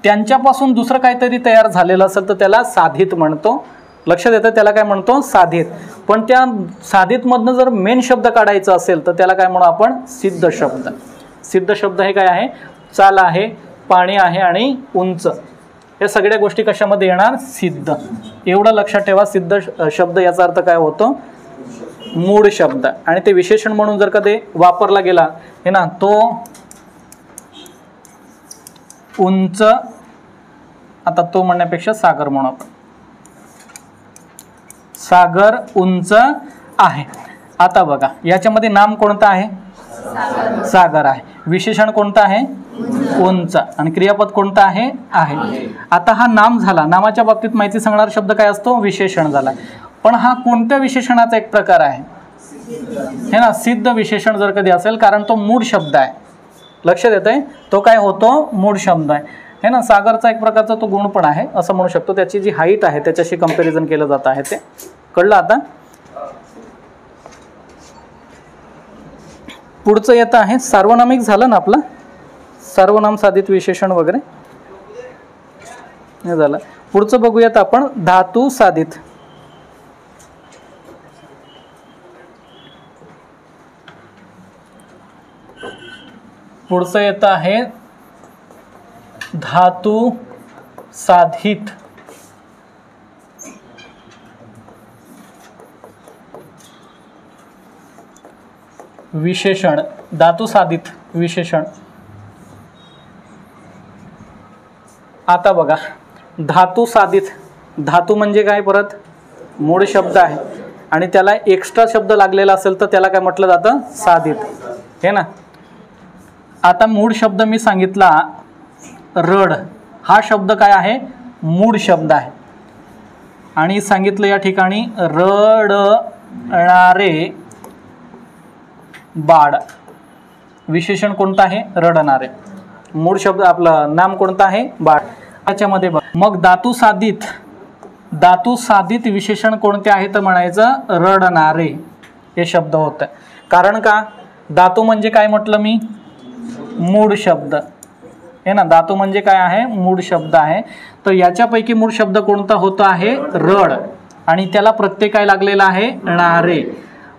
त्यांच्यापासून दुसरं काहीतरी तयार झालेलं असेल तर त्याला साधित म्हणतो. लक्षात येतं? त्याला काय म्हणतो? साधित. पण त्या साधितमधनं जर मेन शब्द काढायचा असेल तर त्याला काय म्हणू आपण? सिद्ध शब्द. सिद्ध शब्द हे काय आहे? चाल आहे, पाणी आहे आणि उंच. या सगळ्या गोष्टी कशामध्ये येणार? सिद्ध. एवढं लक्षात ठेवा. सिद्ध शब्द याचा अर्थ काय होतो? मूळ शब्द. आणि ते विशेषण म्हणून जर का ते वापरला गेला हे ना, तो उंच, आता तो म्हणण्यापेक्षा सागर म्हणू आपण. सागर उंच आहे. आता बघा, याच्यामध्ये नाम कोणतं आहे? सागर आहे. विशेषण कोणतं आहे? उंच आणि क्रियापद कोणतं आहे आहे. आता हा नाम झाला. नामाच्या बाबतीत माहिती सांगणारा शब्द काय असतो विशेषण झाला. पण हा कोणत्या विशेषणाचा एक प्रकार आहे हे ना सिद्ध विशेषण जर कधी असेल कारण तो मूळ शब्द आहे. लक्षात येतंय तो काय होतो मूळ शब्द आहे हे ना. सागरचा एक प्रकारचा तो गुण पण आहे असं म्हणू शकतो. त्याची जी हाईट आहे त्याच्याशी कंपॅरिझन केलं जात आहे ते कळलं. आता पुढचं येतं आहे सार्वनामिक झालं ना आपलं सर्वनाम साधित विशेषण वगैरे हे झालं. पुढचं बघूयात आपण धातू साधित. पुढचं येतं आहे धातू साधित विशेषण. धातू साधित विशेषण. आता बघा धातू साधित. धातू म्हणजे काय परत मूळ शब्द आहे आणि त्याला एक्स्ट्रा शब्द लागलेला असेल तर त्याला काय म्हटलं जातं साधित हे ना. आता मूळ शब्द मी सांगितला रड. हा शब्द काय आहे मूळ शब्द आहे आणि सांगितलं या ठिकाणी रडणारे बाळ. विशेषण कोणतं आहे रडणारे. मूळ शब्द आपलं नाम कोणतं आहे बाळ. त्याच्यामध्ये मग धातू साधित. धातू साधित विशेषण कोणते आहे तर म्हणायचं रडणारे हे शब्द होतं. कारण का धातू म्हणजे काय म्हटलं मी मूळ शब्द हे ना. धातू म्हणजे काय आहे मूळ शब्द आहे. तर याच्यापैकी मूळ शब्द कोणता होता आहे रड आणि त्याला प्रत्यय काय लागलेला आहे णारे.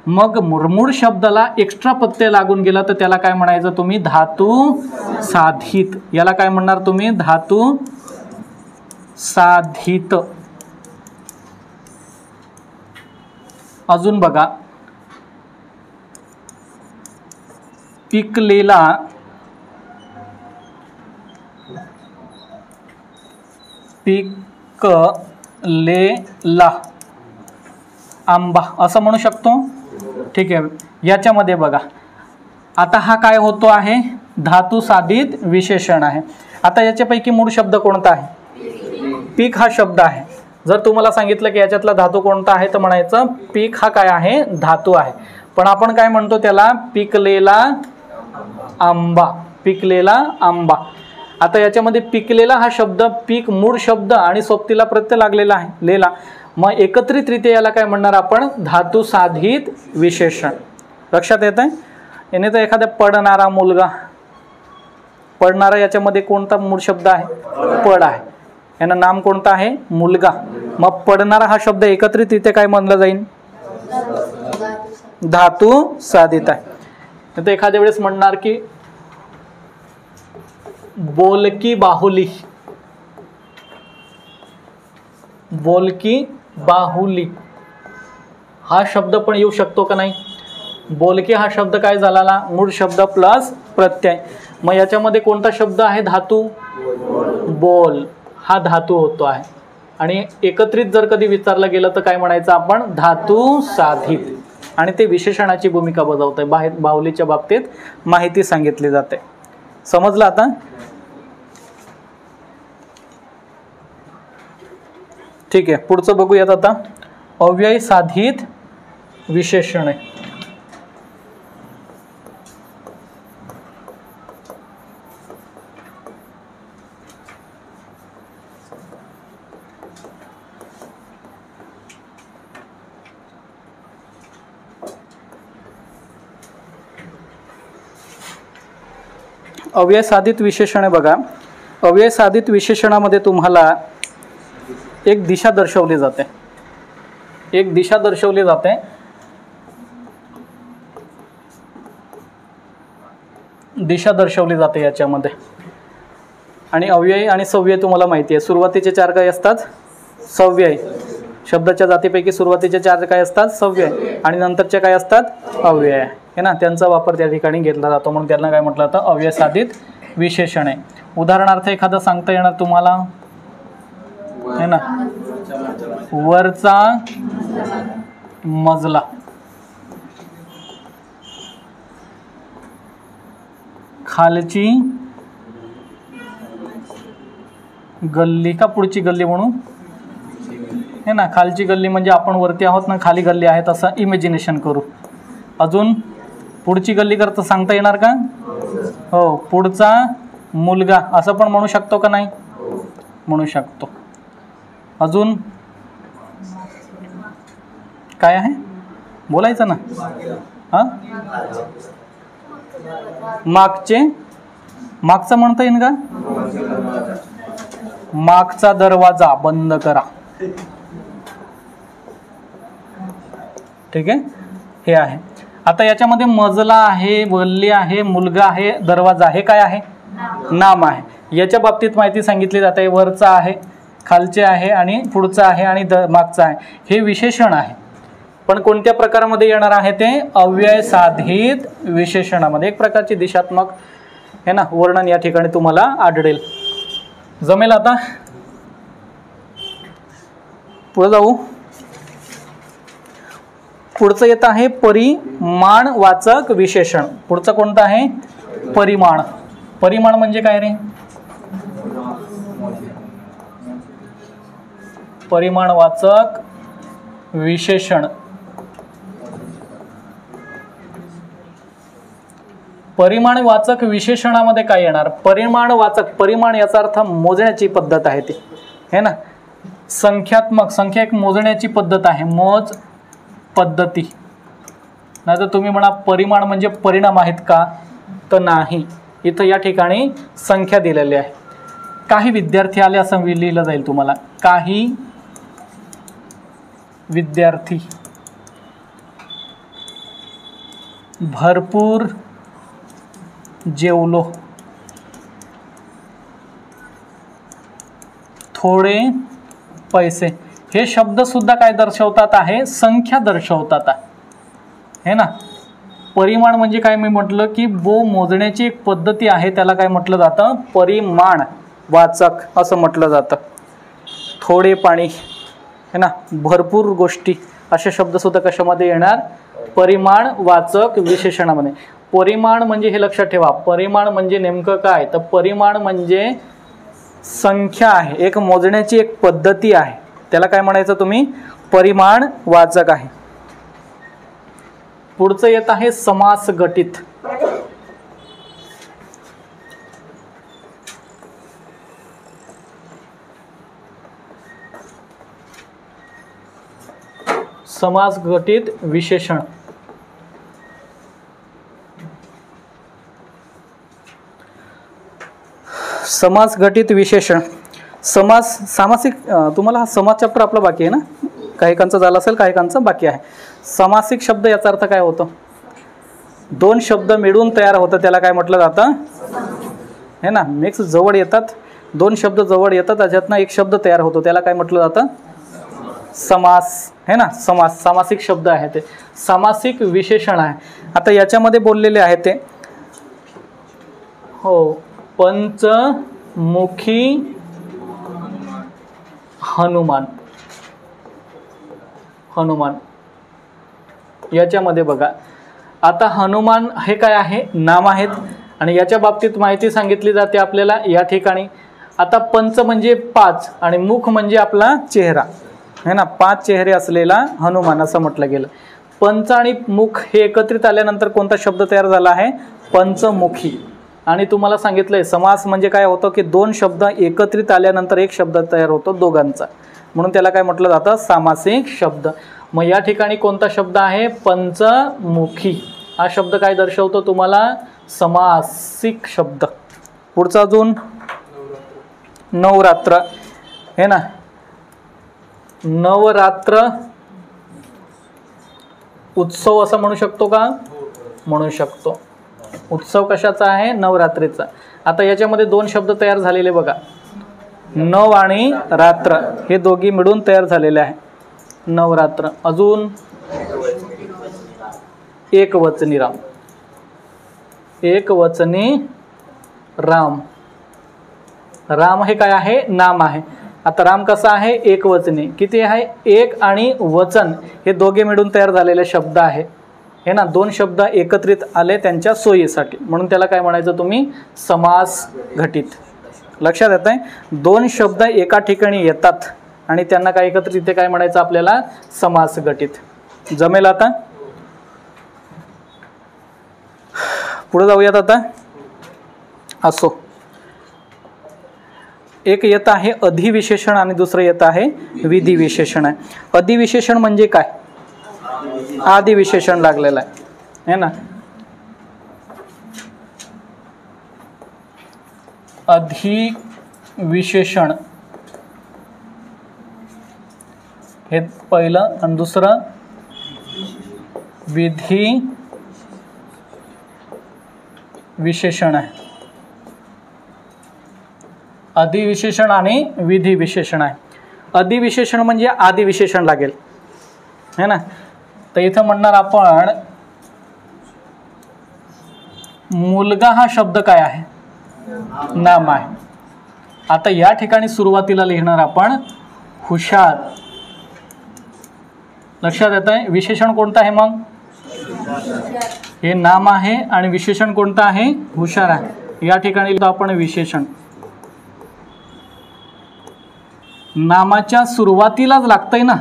मग मूळ शब्दाला एक्स्ट्रा प्रत्यय लागून गेला तर त्याला काय म्हणायचं तुम्ही धातू साधित. याला काय म्हणणार तुम्ही धातू साधित. अजून बघा पिकलेला पिकलेला आंबा असं म्हणू शकतो. ठीक आहे. याच्यामध्ये बघा आता हा काय होतो आहे धातू साधित विशेषण आहे. आता याच्यापैकी मूळ शब्द कोणता आहे पीक हा शब्द आहे. जर तुम्हाला सांगितलं की याच्यातला धातू कोणता आहे तर म्हणायचं पीक हा काय आहे धातू आहे. पण आपण काय म्हणतो त्याला पिकलेला आंबा. पिकलेला आंबा. आता याच्यामध्ये पिकलेला हा शब्द पीक मूळ शब्द आणि सोबतीला प्रत्यय लागलेला आहे लेला. मग एकत्रितरित्या याला काय म्हणणार आपण धातू साधित विशेषण. लक्षात येत आहे. याने तर एखादा पडणारा मुलगा. पडणारा याच्यामध्ये कोणता मूळ शब्द आहे पड आहे. यानं नाम कोणतं आहे मुलगा. मग पडणारा हा शब्द एकत्रितरित्या काय म्हणलं जाईल धातू साधित आहे. तर एखाद्या वेळेस म्हणणार की बोलकी बाहुली. बोलकी बाहुली हा शब्द पण येऊ शकतो का नाही. बोलकी हा शब्द काय झाला मूळ शब्द प्लस प्रत्यय. मग याच्यामध्ये कोणता शब्द आहे धातू बोल हा धातू होतो आहे आणि एकत्रित जर कधी विचारलं गेलं तर काय म्हणायचं आपण धातू साधित. आणि ते विशेषणाची भूमिका बजावत आहे. बाहुलीच्या बाबतीत माहिती सांगितली जाते. समजलं आता. ठीक आहे. पुढचं बघूयात आता अव्यय साधित विशेषण आहे. अव्यय साधित विशेषण आहे बघा. अव्यय साधित विशेषणामध्ये तुम्हाला एक दिशा दर्शवली जाते. एक दिशा दर्शवली जाते. दिशा दर्शवली जाते याच्यामध्ये. आणि अव्यय आणि सव्यय तुम्हाला माहिती आहे. सुरुवातीचे चार काय असतात सव्यय. शब्दाच्या जातीपैकी सुरुवातीचे चार काय असतात सव्यय आणि नंतरचे काय असतात अव्यय हे ना. त्यांचा वापर त्या ठिकाणी घेतला जातो म्हणून त्यांना काय म्हटलं जातं अव्यय साधित विशेषण आहे. उदाहरणार्थ एखादं सांगता येणार तुम्हाला है ना. वरचा मजला. खालची गल्ली का पुढची गल्ली म्हणू हे ना, खालची गल्ली म्हणजे आपण वरती आहोत ना, खाली गल्ली आहे तसं इमॅजिनेशन करू. अजून पुढची गल्ली करता सांगता येणार का? हो, पुढचा मुलगा असं पण म्हणू शकतो का नाही? म्हणू शकतो. अजून काय आहे बोलायचं ना? हां, मागचे, मागचा म्हणता येईल का? मागचा दरवाजा बंद करा. ठीक आहे, हे आहे. आता याच्यामध्ये मजला आहे, गल्ली आहे, मुलगा आहे, दरवाजा आहे, काय आहे? नाम आहे. याच्या बाबतीत माहिती सांगितली जाते. वरचा आहे, खालचे आहे आणि पुढचा आहे आणि मागचा आहे. हे विशेषण आहे, पण कोणत्या प्रकारामध्ये येणार आहे ते? अव्यय साधित विशेषणामध्ये. एक प्रकारची दिशात्मक है ना वर्णन या ठिकाणी तुम्हाला आढळेल. जमेल? आता पुढे जाऊ. पुढचं येत आहे परिमाणवाचक विशेषण. पुढचं कोणतं आहे? परिमाण. परिमाण म्हणजे काय रे? परिमाणवाचक विशेषण. परिमाणवाचक विशेषणामध्ये काय येणार? परिमाणवाचक, परिमाण याचा अर्थ मोजण्याची पद्धत आहे ती है ना. संख्यात्मक, संख्या एक मोजण्याची पद्धत आहे, मोज पद्धती. नाही तर तुम्ही म्हणा परिमाण म्हणजे परिणाम आहेत का? तर नाही. इथं या ठिकाणी संख्या दिलेली आहे. काही विद्यार्थी आले असं लिहिलं जाईल तुम्हाला. काही विद्यार्थी भरपूर जेवलो, थोडे पैसे. हे शब्द सुद्धा काय दर्शवतात आहे? संख्या दर्शवतात आहे ना. परिमाण म्हणजे काय? मी म्हटलं की मोजण्याची एक पद्धती आहे, त्याला काय म्हटलं जातं? परिमाण वाचक असं म्हटलं जातं. थोडे पाणी है ना, भरपूर गोष्टी, असे शब्द सुद्धा कशामध्ये येणार? परिमाण वाचक विशेषणामध्ये. परिमाण म्हणजे हे लक्षात ठेवा, परिमाण म्हणजे नेमकं काय? तर परिमाण म्हणजे संख्या आहे, एक मोजण्याची एक पद्धती आहे, त्याला काय म्हणायचं तुम्ही? परिमाण वाचक आहे. पुढचं येत आहे समास गटित. समास गटित विशेषण. समास गटित विशेषण. समास, सामासिक, तुम्हाला हा समास चॅप्टर आपला बाकी आहे ना, काही कांचं झालं असेल, काही कांचं बाकी आहे. सामासिक शब्द याचा अर्थ काय होतो? दोन शब्द मिळून तयार होतं, त्याला काय म्हटलं जातं? है ना, मिक्स जवळ येतात, दोन शब्द जवळ येतात, त्याच्यातनं एक शब्द तयार होतो, त्याला काय म्हटलं जातं? समास है ना. समास, सामासिक शब्द आहे ते, सामासिक विशेषण आहे. आता याच्यामध्ये बोललेले आहे ते हो, पंचमुखी हनुमान. हनुमान याच्यामध्ये बघा, आता हनुमान हे काय आहे? नाम आहेत, आणि याच्या बाबतीत माहिती सांगितली जाते आपल्याला या ठिकाणी. आता पंच म्हणजे पाच आणि मुख म्हणजे आपला चेहरा है ना, पाच चेहरे असलेला हनुमान असं म्हटलं गेलं. पंच आणि मुख हे एकत्रित आल्यानंतर कोणता शब्द तयार झाला आहे? पंचमुखी. आणि तुम्हाला सांगितलंय समास म्हणजे काय होतं की दोन शब्द एकत्रित आल्यानंतर एक शब्द तयार होतो दोघांचा, म्हणून त्याला काय म्हटलं जातं? सामासिक शब्द. मग या ठिकाणी कोणता शब्द आहे? पंचमुखी. हा शब्द काय दर्शवतो तुम्हाला? समासिक शब्द. पुढचा अजून नवरात्र है ना. नवरात्र उत्सव असं म्हणू शकतो का? म्हणू शकतो. उत्सव कशाचा आहे? नवरात्रीचा. आता याच्यामध्ये दोन शब्द तयार झालेले बघा, नव आणि रात्र, हे दोघी मिळून तयार झालेले आहे नवरात्र. अजून एकवचनी राम. एकवचनी राम. राम हे काय आहे? नाम आहे. आता राम कसा आहे? एकवचनी. किती आहे? एक आणि वचन हे दोघे मिळून तयार झालेले शब्द आहे हे ना. दोन शब्द एकत्रित आले त्यांच्या सोयीसाठी, म्हणून त्याला काय म्हणायचं तुम्ही? समास घटित. लक्षात येत आहे, दोन शब्द एका ठिकाणी येतात आणि त्यांना काय एकत्रित इथे काय म्हणायचं आपल्याला, समास गटित. जमेल आता. पुढे जाऊयात आता. असो, एक येत आहे अधिविशेषण आणि दुसरं येत आहे विधिविशेषण आहे. अधिविशेषण म्हणजे काय, आदि विशेषण लागलेलं आहे ना. अधिविशेषण हे पहिलं आणि दुसरं विधी विशेषण आहे. अधिविशेषण आणि विधी विशेषण आहे. अधिविशेषण म्हणजे आदि विशेषण लागेल है ना. तर इथं म्हणणार आपण मुलगा हा शब्द काय आहे, नाम आहे. आता या ठिकाणी सुरुवातीला लिहिणार आपण हुशार. लक्षात येत आहे, विशेषण कोणतं आहे मग, हे नाम आहे आणि विशेषण कोणतं आहे, हुशार आहे. या ठिकाणी लिहितो आपण विशेषण. नामाच्या सुरुवातीलाच लागतंय ना,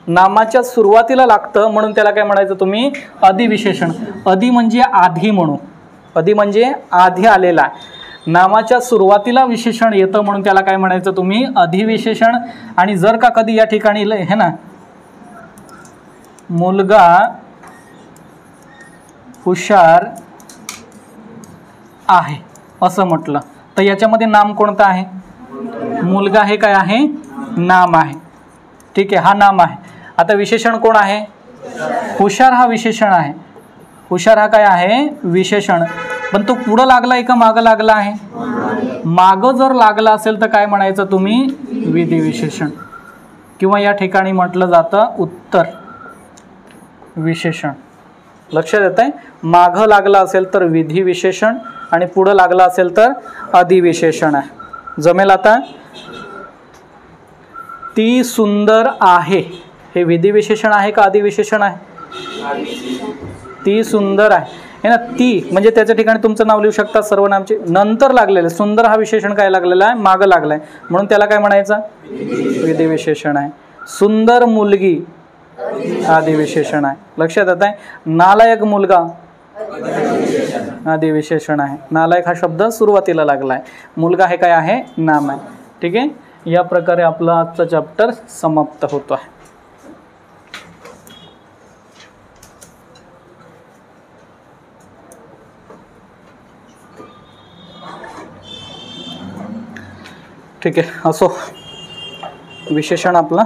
नामाच्या सुरुवातीला लागतं म्हणून त्याला काय म्हणायचं तुम्ही, अधिविशेषण. अधि म्हणजे आधी म्हणू, अधि म्हणजे आधी आलेला. नामाच्या सुरुवातीला विशेषण येतं म्हणून त्याला काय म्हणायचं तुम्ही, अधिविशेषण. आणि जर का कधी या ठिकाणी हे ना, मुलगा हुशार आहे असं म्हटलं तर याच्यामध्ये नाम कोणतं आहे, मुलगा हे काय आहे, नाम आहे. ठीक आहे, हा नाम आहे. आता विशेषण कोण आहे, हुशार हा विशेषण आहे. हुशार हा काय आहे, विशेषण. पण तो पुढं लागला आहे का मागं लागला आहे, मागं जर लागला असेल तर काय म्हणायचं तुम्ही, विधी विशेषण. किंवा या ठिकाणी म्हटलं जातं उत्तर विशेषण. लक्षात येत आहे, मागं लागला असेल तर विधी विशेषण आणि पुढं लागला असेल तर अधिविशेषण आहे. जमेल आता. ती सुंदर आहे हे विधी विशेषण आहे का अधिविशेषण आहे, ती सुंदर आहे है ना. ती म्हणजे त्याच्या ठिकाणी तुमचं नाव लिहू शकता सर्वनामचे, नंतर लागलेले. सुंदर हा विशेषण काय लागलेला आहे, मागं लागलाय म्हणून त्याला काय म्हणायचं, विधी विशेषण आहे. सुंदर मुलगी आदिविशेषण आहे. लक्षात येत आहे. नालायक मुलगा आदिविशेषण आहे. नालायक हा शब्द सुरुवातीला लागला आहे, मुलगा हे काय आहे, नाम आहे. ठीक आहे, या प्रकारे आपला आजचा चॅप्टर समाप्त होतो आहे. ठीक आहे, असो विशेषण आपला